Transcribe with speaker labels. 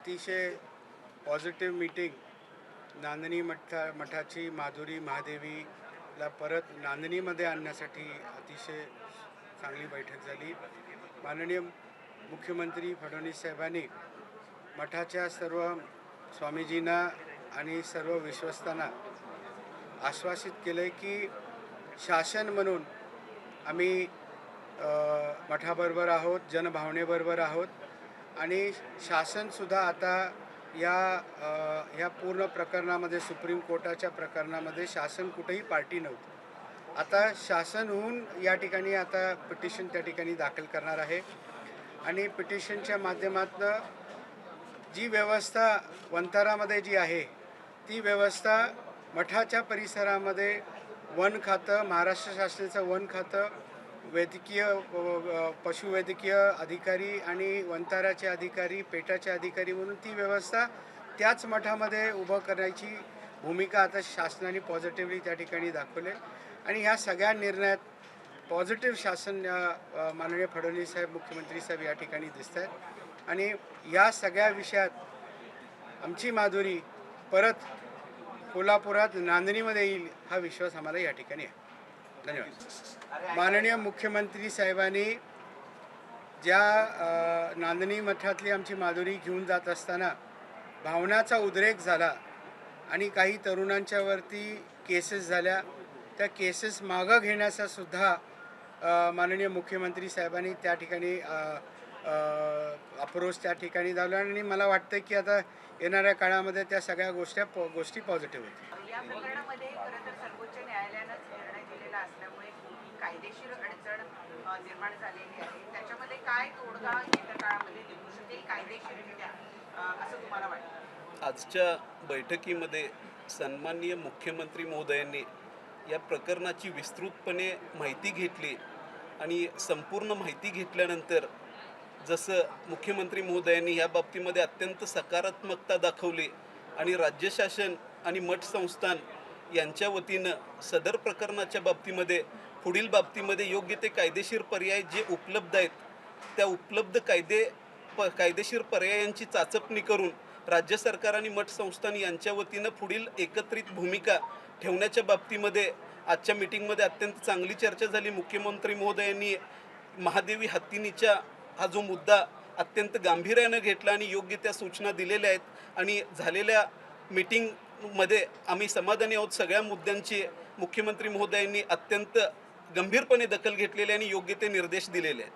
Speaker 1: अतिशय positive meeting नांदणी मठाची माधुरी महादेवीला परत नांदणीमध्ये आणण्यासाठी अतिशय चांगली बैठक झाली. माननीय मुख्यमंत्री फडणवीस साहेबांनी मठाच्या सर्व स्वामीजींना आणि सर्व विश्वस्तांना आश्वासित केलं की शासन म्हणून आम्ही मठाबरोबर आहोत, जनभावनेबरोबर आहोत आणि शासनसुद्धा आता ह्या पूर्ण प्रकरणामध्ये सुप्रीम कोर्टाच्या प्रकरणामध्ये शासन कुठेही पार्टी नव्हती. आता शासन होऊन या ठिकाणी आता पिटिशन त्या ठिकाणी दाखल करणार आहे आणि पिटिशनच्या माध्यमातून जी व्यवस्था वंतारामध्ये जी आहे ती व्यवस्था मठाच्या परिसरामध्ये वन खातं, महाराष्ट्र शासनाचं वन खातं, वैद्यकीय पशुवैद्यकीय अधिकारी आणि वंताराचे अधिकारी, पेटाचे अधिकारी म्हणून ती व्यवस्था त्याच मठामध्ये उभं करण्याची भूमिका आता शासनाने पॉझिटिव्हली त्या ठिकाणी दाखवले आणि ह्या सगळ्या निर्णयात पॉझिटिव्ह शासन माननीय फडणवीस साहेब, मुख्यमंत्री साहेब या ठिकाणी दिसत आहेत आणि या सगळ्या विषयात आमची माधुरी परत कोल्हापुरात नांदणीमध्ये येईल हा विश्वास आम्हाला या ठिकाणी आहे. धन्यवाद. माननीय मुख्यमंत्री साहेबांनी ज्या नांदणी मठातली आमची माधुरी घेऊन जात असताना भावनाचा उद्रेक झाला आणि काही तरुणांच्यावरती केसेस झाल्या, त्या केसेस मागं घेण्याचा सुद्धा माननीय मुख्यमंत्री साहेबांनी त्या ठिकाणी अप्रोच त्या ठिकाणी झाला आणि मला वाटतं की आता येणाऱ्या काळामध्ये त्या सगळ्या गोष्टी पॉझिटिव्ह होतील.
Speaker 2: या प्रकरणामध्ये खरं तर सर्वोच्च न्यायालयानंच निर्णय दिलेला असल्यामुळे कायदेशीर अडचण निर्माण झालेली आहे. त्याच्यामध्ये काय तोडगा येत्या काळामध्ये निघू शकेल कायदेशीररित्या असं तुम्हाला वाटतं?
Speaker 3: आजच्या बैठकीमध्ये सन्माननीय मुख्यमंत्री महोदयांनी या प्रकरणाची विस्तृतपणे माहिती घेतली आणि संपूर्ण माहिती घेतल्यानंतर जसं मुख्यमंत्री महोदयांनी या बाबतीमध्ये अत्यंत सकारात्मकता दाखवली आणि राज्य शासन आणि मठ संस्थान यांच्या वतीनं सदर प्रकरणाच्या बाबतीमध्ये पुढील बाबतीमध्ये योग्य ते कायदेशीर पर्याय जे उपलब्ध आहेत त्या उपलब्ध कायदेशीर पर्यायांची चाचपणी करून राज्य सरकार आणि मठ संस्थान यांच्या वतीनं पुढील एकत्रित भूमिका ठेवण्याच्या बाबतीमध्ये आजच्या मीटिंगमध्ये अत्यंत चांगली चर्चा झाली. मुख्यमंत्री महोदयांनी महादेवी हत्तीनीच्या हा जो मुद्दा अत्यंत गांभीर्यानं घेतला आणि योग्य त्या सूचना दिलेल्या आहेत आणि झालेल्या मीटिंगमध्ये आम्ही समाधानी आहोत. सगळ्या मुद्द्यांची मुख्यमंत्री महोदयांनी अत्यंत गंभीरपणे दखल घेतलेली आणि योग्य ते निर्देश दिलेले आहेत.